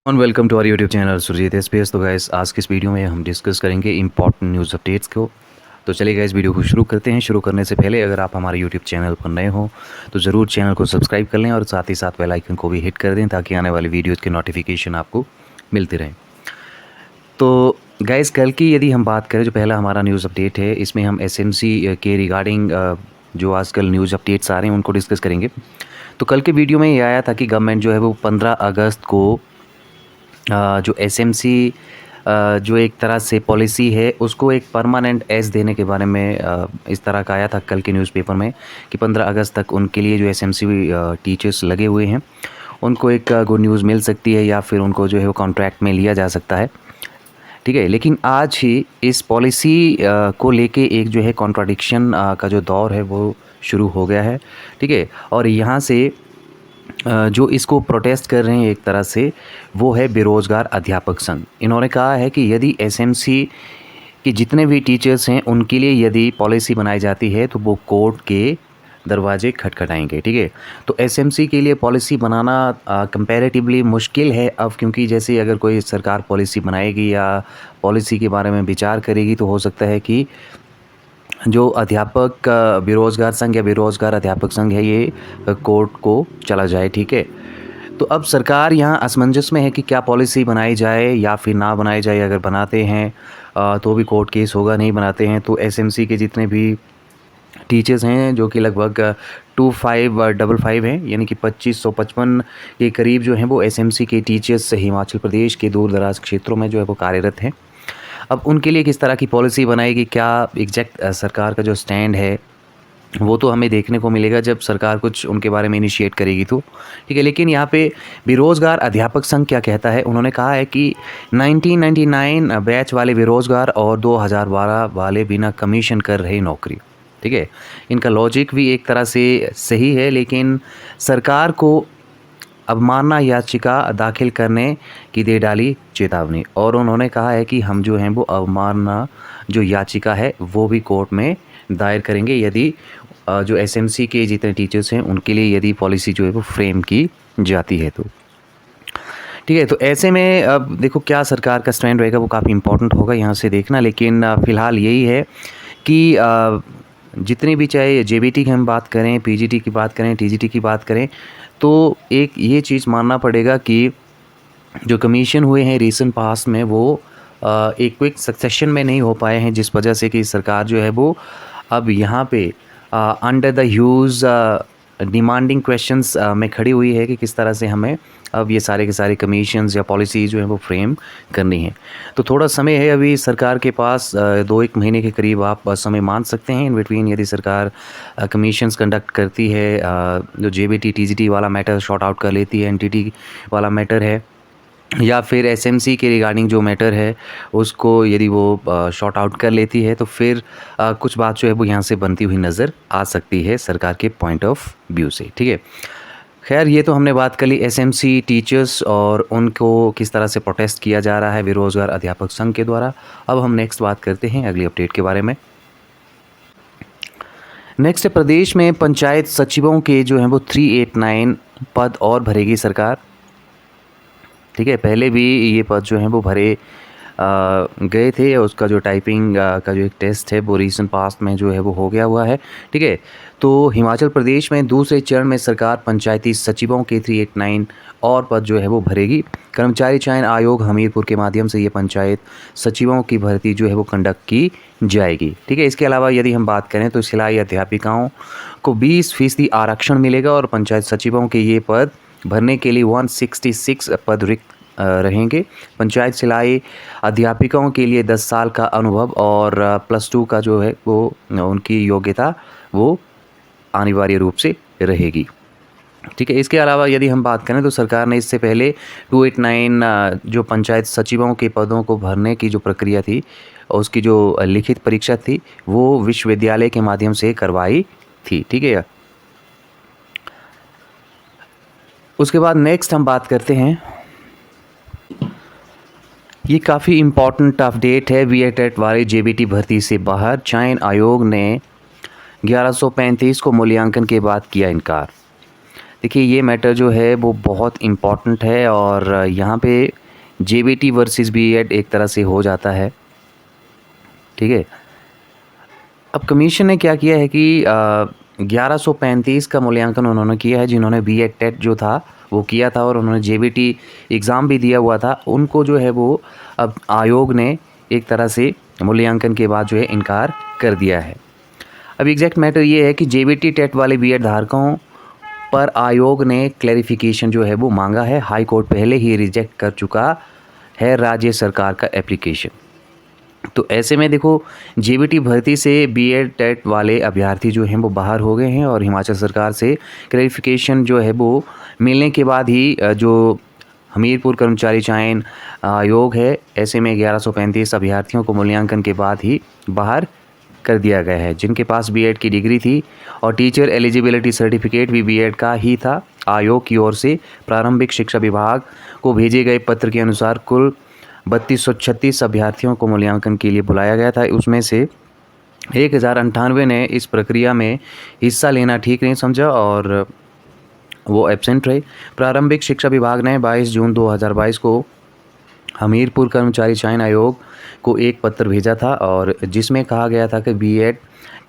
Welcome to our YouTube channel Surjeet space. तो guys आज की इस वीडियो में हम डिस्कस करेंगे इंपॉर्टेंट न्यूज़ अपडेट्स को। तो चलिए गाइस वीडियो को शुरू करते हैं। शुरू करने से पहले अगर आप हमारे यूट्यूब चैनल पर नए हो तो ज़रूर चैनल को सब्सक्राइब कर लें और साथ ही साथ बेल आइकन को भी हिट कर दें ताकि आने वाली वीडियोज़ के नोटिफिकेशन आपको मिलते रहें। तो गाइस कल की यदि हम बात करें, जो पहला हमारा न्यूज़ अपडेट है, इसमें हम एसएमसी के रिगार्डिंग जो आजकल न्यूज़ अपडेट्स आ रहे हैं उनको डिस्कस करेंगे। तो कल के वीडियो में ये आया था कि गवर्नमेंट जो है वो 15 अगस्त को जो एसएमसी जो एक तरह से पॉलिसी है उसको एक परमानेंट एज देने के बारे में इस तरह का आया था कल के न्यूज़पेपर में कि 15 अगस्त तक उनके लिए जो एसएमसी टीचर्स लगे हुए हैं उनको एक गुड न्यूज़ मिल सकती है या फिर उनको जो है वो कॉन्ट्रैक्ट में लिया जा सकता है। ठीक है, लेकिन आज ही इस पॉलिसी को लेके एक जो है कॉन्ट्राडिक्शन का जो दौर है वो शुरू हो गया है। ठीक है, और यहाँ से जो इसको प्रोटेस्ट कर रहे हैं एक तरह से, वो है बेरोज़गार अध्यापक संघ। इन्होंने कहा है कि यदि एसएमसी के जितने भी टीचर्स हैं उनके लिए यदि पॉलिसी बनाई जाती है तो वो कोर्ट के दरवाजे खटखटाएंगे। ठीक है, तो एसएमसी के लिए पॉलिसी बनाना कंपैरेटिवली मुश्किल है अब, क्योंकि जैसे अगर कोई सरकार पॉलिसी बनाएगी या पॉलिसी के बारे में विचार करेगी तो हो सकता है कि जो अध्यापक बेरोज़गार संघ या बेरोज़गार अध्यापक संघ है ये कोर्ट को चला जाए। ठीक है, तो अब सरकार यहाँ असमंजस में है कि क्या पॉलिसी बनाई जाए या फिर ना बनाई जाए। अगर बनाते हैं तो भी कोर्ट केस होगा, नहीं बनाते हैं तो एसएमसी के जितने भी टीचर्स हैं जो कि लगभग 2555 हैं, यानी कि 2555 के करीब जो हैं वो एसएमसी के टीचर्स हिमाचल प्रदेश के दूर दराज क्षेत्रों में जो है वो कार्यरत हैं। अब उनके लिए किस तरह की पॉलिसी बनाएगी, क्या एग्जैक्ट सरकार का जो स्टैंड है वो तो हमें देखने को मिलेगा जब सरकार कुछ उनके बारे में इनिशिएट करेगी तो। ठीक है, लेकिन यहाँ पे बेरोज़गार अध्यापक संघ क्या कहता है, उन्होंने कहा है कि 1999 बैच वाले बेरोज़गार और 2012 वाले बिना कमीशन कर रहे नौकरी। ठीक है, इनका लॉजिक भी एक तरह से सही है, लेकिन सरकार को अवमानना याचिका दाखिल करने की दे डाली चेतावनी। और उन्होंने कहा है कि हम जो हैं वो अवमानना जो याचिका है वो भी कोर्ट में दायर करेंगे यदि जो एसएमसी के जितने टीचर्स हैं उनके लिए यदि पॉलिसी जो है वो फ्रेम की जाती है तो। ठीक है, तो ऐसे में अब देखो क्या सरकार का स्टैंड रहेगा, वो काफ़ी इंपॉर्टेंट होगा यहाँ से देखना। लेकिन फ़िलहाल यही है कि जितनी भी, चाहे जेबीटी की हम बात करें, पीजीटी की बात करें, टीजीटी की बात करें, तो एक ये चीज़ मानना पड़ेगा कि जो कमीशन हुए हैं रीसेंट पास्ट में वो एक क्विक सक्सेशन में नहीं हो पाए हैं, जिस वजह से कि सरकार जो है वो अब यहाँ पे under the huge demanding questions में खड़ी हुई है कि किस तरह से हमें अब ये सारे के सारे कमीशंस या पॉलिसी जो है वो फ्रेम करनी है। तो थोड़ा समय है अभी सरकार के पास, 2-1 महीने के करीब आप समय मान सकते हैं इन बिटवीन, यदि सरकार कमीशंस कंडक्ट करती है, जो जेबीटी टीजीटी वाला मैटर शॉर्ट आउट कर लेती है, एनटीटी वाला मैटर है, या फिर एसएमसी के रिगार्डिंग जो मैटर है उसको यदि वो शॉर्ट आउट कर लेती है तो फिर कुछ बात जो है वो यहाँ से बनती हुई नज़र आ सकती है सरकार के पॉइंट ऑफ व्यू से। ठीक है, खैर ये तो हमने बात कर ली एसएमसी टीचर्स और उनको किस तरह से प्रोटेस्ट किया जा रहा है बेरोज़गार अध्यापक संघ के द्वारा। अब हम नेक्स्ट बात करते हैं अगली अपडेट के बारे में। नेक्स्ट है, प्रदेश में पंचायत सचिवों के जो हैं वो 389 पद और भरेगी सरकार। ठीक है, पहले भी ये पद जो हैं वो भरे गए थे, उसका जो टाइपिंग का जो एक टेस्ट है वो रीसेंट पास्ट में जो है वो हो गया हुआ है। ठीक है, तो हिमाचल प्रदेश में दूसरे चरण में सरकार पंचायती सचिवों के 389 और पद जो है वो भरेगी। कर्मचारी चयन आयोग हमीरपुर के माध्यम से ये पंचायत सचिवों की भर्ती जो है वो कंडक्ट की जाएगी। ठीक है, इसके अलावा यदि हम बात करें तो सिलाई अध्यापिकाओं को 20% आरक्षण मिलेगा और पंचायत सचिवों के ये पद भरने के लिए 166 पद रिक्त रहेंगे। पंचायत सिलाई अध्यापिकाओं के लिए 10 साल का अनुभव और +2 का जो है वो उनकी योग्यता वो अनिवार्य रूप से रहेगी। ठीक है, इसके अलावा यदि हम बात करें तो सरकार ने इससे पहले 289 जो पंचायत सचिवों के पदों को भरने की जो प्रक्रिया थी उसकी जो लिखित परीक्षा थी वो विश्वविद्यालय के माध्यम से करवाई थी। ठीक है, उसके बाद नेक्स्ट हम बात करते हैं, ये काफ़ी इम्पॉर्टेंट अपडेट है। वीएटेट वाले जेबीटी भर्ती से बाहर, चयन आयोग ने 1135 को मूल्यांकन के बाद किया इनकार। देखिए ये मैटर जो है वो बहुत इम्पॉर्टेंट है और यहाँ पे जेबीटी वर्सेस बीएड एक तरह से हो जाता है, ठीक है। अब कमीशन ने क्या किया है कि 1135 का मूल्यांकन उन्होंने किया है, जिन्होंने बीएड टेट जो था वो किया था और उन्होंने जेबीटी एग्ज़ाम भी दिया हुआ था, उनको जो है वो अब आयोग ने एक तरह से मूल्यांकन के बाद जो है इनकार कर दिया है। अब एग्जैक्ट मैटर ये है कि जेबीटी टेट वाले बीएड धारकों पर आयोग ने क्लैरिफिकेशन जो है वो मांगा है। हाई कोर्ट पहले ही रिजेक्ट कर चुका है राज्य सरकार का एप्लीकेशन। तो ऐसे में देखो जेबीटी भर्ती से बीएड टेट वाले अभ्यर्थी जो हैं वो बाहर हो गए हैं और हिमाचल सरकार से क्लैरिफिकेशन जो है वो मिलने के बाद ही जो हमीरपुर कर्मचारी चयन आयोग है, ऐसे में 1135 अभ्यर्थियों को मूल्यांकन के बाद ही बाहर कर दिया गया है, जिनके पास बीएड की डिग्री थी और टीचर एलिजिबिलिटी सर्टिफिकेट भी बीएड का ही था। आयोग की ओर से प्रारंभिक शिक्षा विभाग को भेजे गए पत्र के अनुसार कुल 3236 अभ्यर्थियों को मूल्यांकन के लिए बुलाया गया था। उसमें से 1098 ने इस प्रक्रिया में हिस्सा लेना ठीक नहीं समझा और वो एब्सेंट रहे। प्रारंभिक शिक्षा विभाग ने 22 जून 2022 को हमीरपुर कर्मचारी चयन आयोग को एक पत्र भेजा था और जिसमें कहा गया था कि बीएड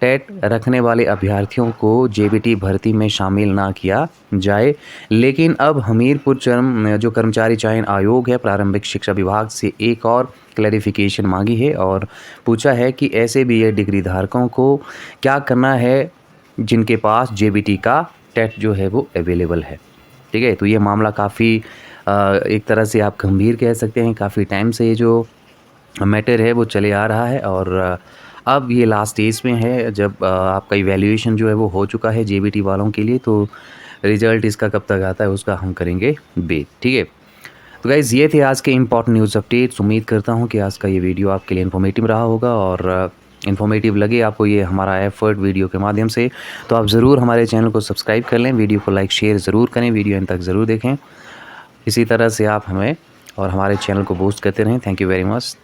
टेट रखने वाले अभ्यर्थियों को जेबीटी भर्ती में शामिल ना किया जाए। लेकिन अब हमीरपुर जो कर्मचारी चयन आयोग है, प्रारंभिक शिक्षा विभाग से एक और क्लैरिफिकेशन मांगी है और पूछा है कि ऐसे बीएड डिग्री धारकों को क्या करना है जिनके पास जेबीटी का टेट जो है वो अवेलेबल है, ठीक है। तो ये मामला काफ़ी एक तरह से आप गंभीर कह सकते हैं। काफ़ी टाइम से ये जो मैटर है वो चले आ रहा है और अब ये लास्ट स्टेज में है, जब आपका इवैल्यूएशन जो है वो हो चुका है जेबीटी वालों के लिए। तो रिज़ल्ट इसका कब तक आता है उसका हम करेंगे वेट, ठीक है। तो गाइज़ ये थे आज के इम्पॉर्टेंट न्यूज़ अपडेट्स। उम्मीद करता हूँ कि आज का ये वीडियो आपके लिए इन्फॉर्मेटिव रहा होगा और इन्फॉर्मेटिव लगे आपको ये हमारा एफर्ट वीडियो के माध्यम से, तो आप ज़रूर हमारे चैनल को सब्सक्राइब कर लें, वीडियो को लाइक शेयर ज़रूर करें, वीडियो अंत तक ज़रूर देखें। इसी तरह से आप हमें और हमारे चैनल को बूस्ट करते रहें। Thank you very much.